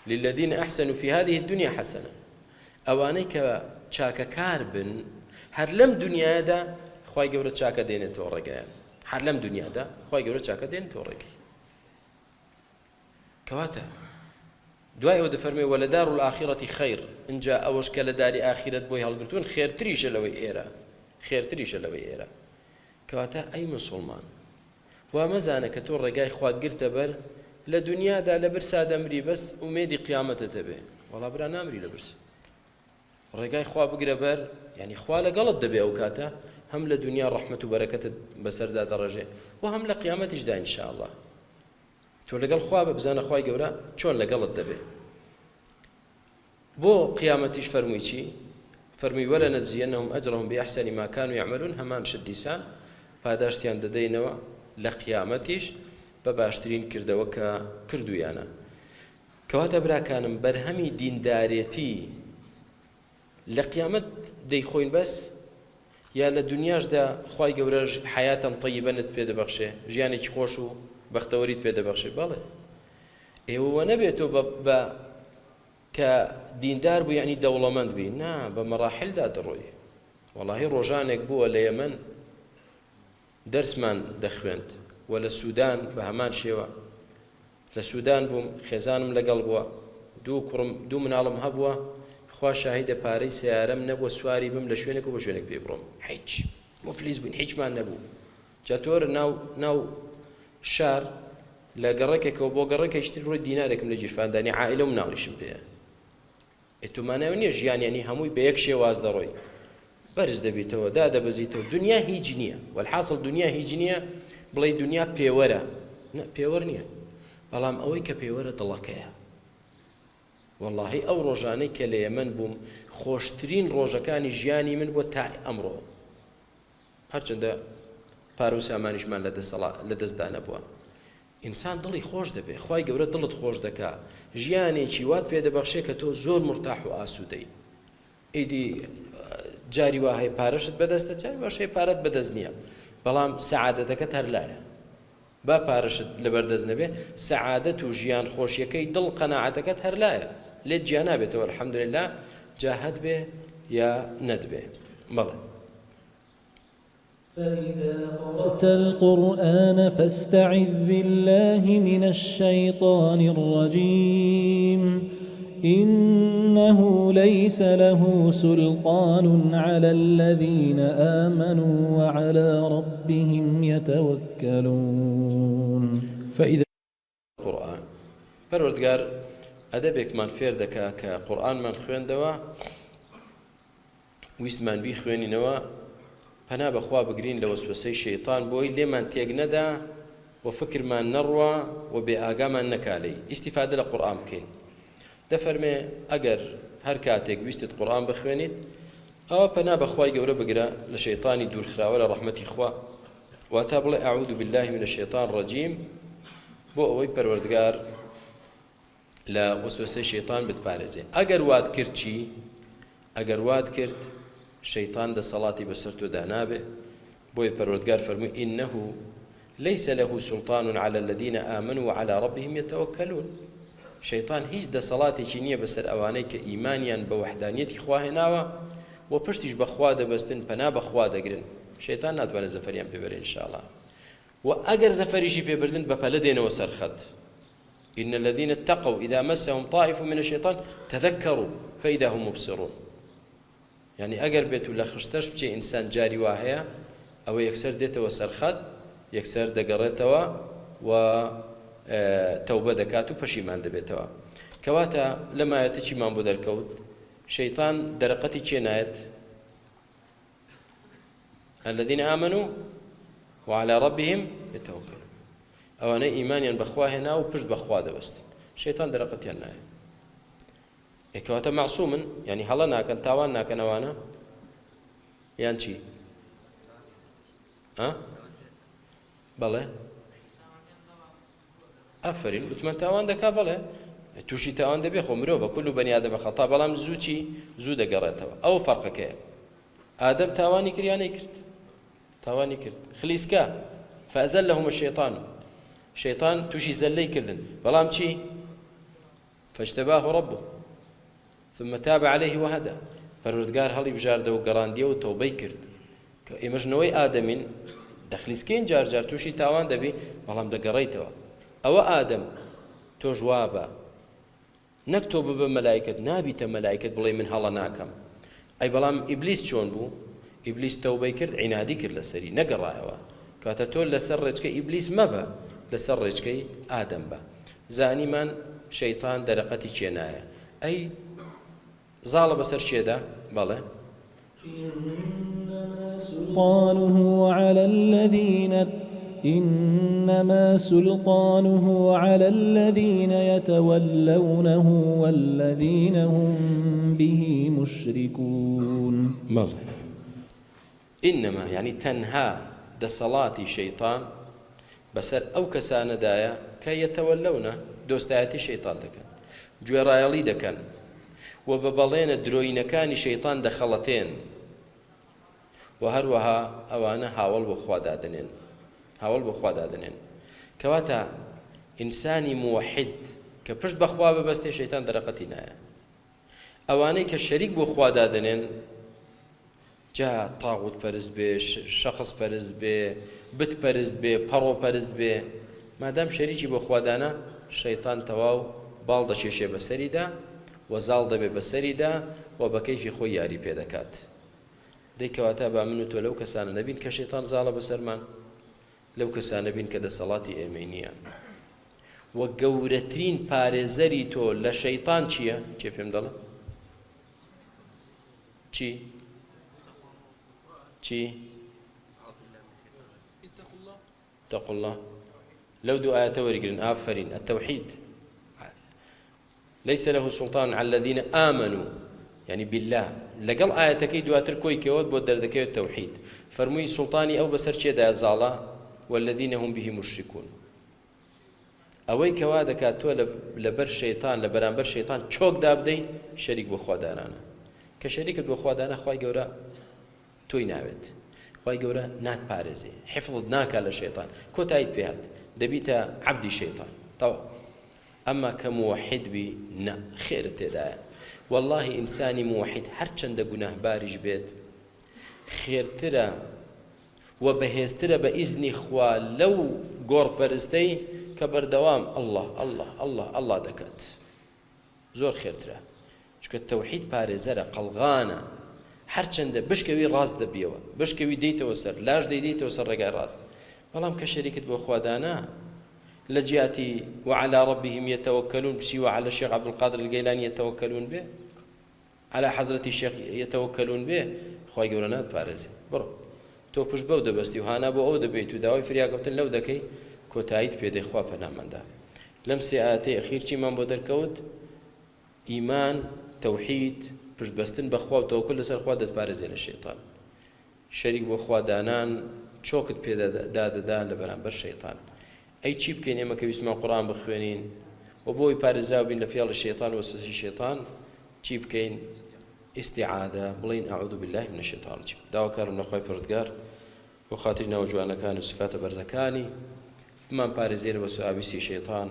للذين أحسنوا في هذه الدنيا حسنة أوانيك شاكا كاربن هر لم دنيا دا خوي جورد شاكا دين تورقا هر لم دنيا دا خوي جورد شاكا دين تورقا كواتا دوای ئەو دەفەرمێ وەلەدار الآخرەتی خەیر اینجا ئەوەش کە لە داری ئاخرەت بۆی هەڵگرتوون خێرتریشە لەوەی ئێرە خێرتریشە لەوەی ئێرە کەواتە ئەی موسڵمان وا مەزانە کە تۆ ڕێگای خوات گرتە بەر لە دنیادا لە برسا دەمری بەس ئومێدی قیامەتت دەبێ وەڵا برا نامری لە برس ڕێگای خوا بگرە بەر یعنی خوا لەگەڵت دەبێ ئەو کاتە هەم لە دنیا ڕەحمەت و بەرەکەتت بەسەردا دەڕێژێ و هەم لە قیامەتیشدا ئینشاءالله تۆ لەگەڵ خوا بە بزانە خوای گەورە چۆن لەگەڵت دەبێ بۆ قیامەتیش فەرمووی چی فەرمووی وەلەنەجزیەنەهم ئەجرەهم بئەحسەنی ما کانوا یعملون هەمان شت دیسان پاداشتیان دەدەینەوە لە قیامەتیش بە باشترین کردەوە کە کردویانە کەواتە براکانم بەرهەمی دیندارێتی لە قیامەت دەیخۆین بەس یا لە دنیاشدا خوای گەورە حیاتەن طەیبەنت پێ دەبەخشێ ژیانێکی خۆش و بەختەوەریت پێ دەبەخشێ بەڵێ ئێوە نەبێتەوە بە کە دیندار بوو یعنی دەوڵەمەند بی نا بە مەراحلدا دەڕۆی وەڵاهی ڕۆژانێک بووە لە یەمەن دەرسمان دەخوێند و لە سوودان بە هەمان شێوە لە سوودان بووم خێزانم لەگەڵ بووە دوو مناڵم هەبووە خوا شاهیدە پارەی سیارەم نەبووە سواری بم لە شوێنێک و بە شوێنێک پێ بڕۆم هیچ مفلیس بووین هیچمان نەبوو جاتۆرە ناو شار لە گەڕێکێکەوە بۆ گەڕێکێکتر ڕۆی دینارێکم لە جیرفاندانی عائلە و مناڵیشم پێیە ئێتومانەوە نییە ژیانیانی هەمووی بە یەک شێواز دەڕۆی بەرز دەبیتەوە دادەبەزیتەوە دنیا هیچ نییە والحاصل دنیا هیچ نییە بڵێ دنیا پێوەرە پێوەر نییە بەڵام ئەوەی کە پێوەرە دڵەکەیە واللهی ئەو ڕۆژانەی کە لە یەمەن بووم خۆشترین ڕۆژەکانی ژیانی من بۆ تا ئەمڕۆ هەرچەندە پارە و سامانیشمان لە دەستدا نەبووە ئینسان دڵی خۆش دەبێ خوای گەورە دڵت خۆش دەکا ژیانێکی وات پێ دەبەخشێ کە تۆ زۆر مرتاح و ئاسوودەی ئیدی جاری وا هەیە پارەشت بەدەستە جاری واش هەیە پارەت بەدەست نییە بەڵام سەعادەتەکەت هەر لایە با پارەشت لەبەردەست نەبێ سەعادەت و ژیان خۆشیەکەی دڵ قەناعەتەکەت هەر لایە لێت گیا نابێتەوە الحەمدولله جا هەت بێ یا نەدبێ. بەڵێ فإذا قرأت القرآن فاستعذ بالله من الشيطان الرجيم إنه ليس له سلطان على الذين آمنوا وعلى ربهم يتوكلون. فإذا القرآن پەروەردگار ئەدەبێکمان فێر دەکا کە قورئانمان خوێندەوە ویستمان بی خوێنینەوە پەنا بەخوا بگرین لە وەسوەسەی شەیطان بۆی لێمان تێک نەدا و فکرمان نەڕوا و بێ ئاگامان نەکالەی ئیستیفادە لە قورئان بکەین. دەفەرمێ ئەگەر هەر کاتێک ویستت قورئان بخوێنیت ئەوە پەنا بەخوای گەورە بگرە لە شەیطانی دوورخراوە لە ڕەحمەتی خوا واتا بڵێ ئەعوذ بالله من الشەیطان الرەجیم بۆ ئەوەی پەروەردگار لە وەسوەسەی شەیطان بتپارێزێ. ئەگەر وات کرد چی؟ ئەگەر وات کرد شەیطان دەسەڵاتی بەسەر تۆدا نابێ بۆیە پەروەردگار فەرمووی إنه ليس له سلطان على الذين آمنوا وعلى ربهم يتوكلون. شەیطان هیچ دەسەڵاتێکی نییە بەسەر ئەوانەی کە ئیمانیان بە وەحدانیەتی خوا هێناوە و پشتیش بەخوا دەبەستن پەنا بەخوا دەگرن. شەیطان ناتوانێت زەفەریان پێبەرێ ئینشاءالله. و ئەگەر زەفەریشی پێبردن بەپەلە دێنەوە سەرخەت. إن الذين اتقوا إذا مسهم طائف من الشيطان تذكروا فإذا هم مبصرون. يعني أجر بيتو لخشتش بشي إنسان جاري واهية أو يكسر ديته وسرخد يكسر دقرته و توبة دكاتو بشيمان دبيتوا كواتا لما يتشي من بدر كود شيطان درقتي جنايت الذين آمنوا وعلى ربهم يتوكلون. أو أنا إيمانيا بخواه هنا وبشت بخواه دبست شيطان درقتي هنا كواتا معصوما يعني هلا ناكن تاوان ناكن أوانا يعني شي بله أفرين وتمن تاوان دكا بله توشي تاوان دبي خمره وكل بني آدم خطأ بلام زوجي زود قرأته أو فرق كه آدم تاواني كرياني كرت تاواني كرت خليسكا فأزلهم الشيطان شيطان توشي زلي كردن بلام شي فاجتباه ربه ثم تاب عليه وهدى فالردقار هلي بجارده وقرانديه وتوبي كرد إمجنوي آدمين دخليسكين جار جار توشي تاوان دبي بلام دقريتوا أو آدم تو جوابا نكتب بملائكة نابت ملائكة بلي من هلا ناكم أي بلام إبليس شون بو إبليس توبي كرد عنادي كرد لسري نقرأها كاتتول لسرج كي إبليس مبا لسرج كي آدم با زاني من شيطان درقتي كينايا أي زال بسر شيدا بله إنما سلطانه على الذين يتولونه والذين هم به مشركون. بله إنما يعني تنهى دصلاتي شيطان بسر أو كسان دايا كي يتولونه دوستاتي شيطان دكان جورايلي دكان وببلين دروينكاني شيطان دخلتين وهروها أوانا هاول بخوا دادنين كواتا إنساني موحد كبرش بخوا ببستي شيطان درقتنا أواني كشريك بخوا دادنين جا طاغوت پرست بي شخص پرست بي بت پرست بي پرو پرست بي مادام شريكي بخوا دانا شيطان تواو بالدا شيشه بسري دا وزال دەبێ بەسەریدا و بە کەیفی خۆی یاری پێ دەکات. دەیکەواتە با من و تۆ لەو کەسانە نەبین کە شەیطان زاڵە بەسەرمان لەو کەسانە بین کە دەسەڵاتی ئێمەی نییە. و گەورەترین پارێزەری تۆ لە شەیطان چییە؟ کێ پێم دەڵێ؟ چی؟ اتقوا الله. لو دو آيات ورقرن آفرين التوحيد ليس له سلطان على الذين آمنوا يعني بالله لقل آياتكي دواتر كوي كيوت بود دردكي التوحيد فرموي سلطاني أو بسر شيء دا زالا والذين هم به مشركون أوي كوادا كاتو لبر شيطان لبرانبر شيطان چوك دابدي شريك بخوا دارانا كشريك بخوا دانا خواي قورا توي ناوت خواي قورا نات بارزي حفظ ناكا للشيطان كوتايت بيهات دبيتا عبدي شيطان طبعا أما كموحد بي نا خير تدايا والله ئینسانی موحید هەرچەندە گوناهباریش بێت خێرترە و بەهێزترە بە ئیزنی خوا لەو گۆڕپەرستەی کە بەردەوام الله الله الله الله دەکات زۆر خێرترە چونکە تەوحید پارێزەرە قەڵغانە هەرچەندە بشکەوی ڕاست دەبیەوە بشکەوی دەیتەوە سەر لاش دەیتەوە سەر ڕێگای ڕاست بەڵام کە شەریکت بۆ خوادانا لە جیاتی وعلى ربهم يتوكلون بشي وعلى الشيخ عبد القادر الجيلاني يتوكلون به على حضرة الشيخ يتوكلون به خواهي قولنا بارزي برو تو پشت بەو دەبەستی و هانا بۆ ئەو دەبێت و داوای فریاکەوتن لەو دەکەی کۆتاییت پێدەی خوا پەنامەندا لەم سێ ئاەتەی ئەخیر چیمان بۆ دەرکەوت ئیمان تەوحید پشتبەستن بەخوا و تەوەکل لەسەر خوا دەتپارێزێ لە شەیطان شەریک بۆ خوادانان چۆکت پێدادەدا لە بەرامبەر شەیطان ئەی چی بکەین ئێمە کە ویستمان قورئان بخوێنین و بۆی پارێزراو بین لە فێڵی شەیطان و وەسوسەی شەیطان چی بکەین استعاذة بڵین أعوذ بالله من الشيطان الرجيم داواکارم لە خوای پەروەردگار بۆ خاتری ناو جوانەکان و صفاتە بەرزەکانی بمان پارێزێرە بە سوابیسی شەیطان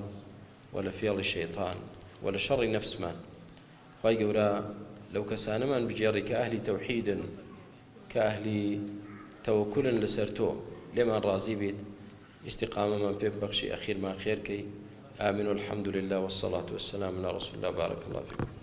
و لە فێڵی شەیطان و لە شەڕی نەفسمان خوای گەورە لەو کەسانەمان بگێڕی کە ئەهلی تەوحیدن کە ئەهلی تەوەکولن لەسەر تۆ لێمان ڕازی بیت استقامەمان پێ ببەخشی ئەخیرمان خێرکەی آمين والحمد لله والصلاة والسلام على رسول الله بارك الله فيكم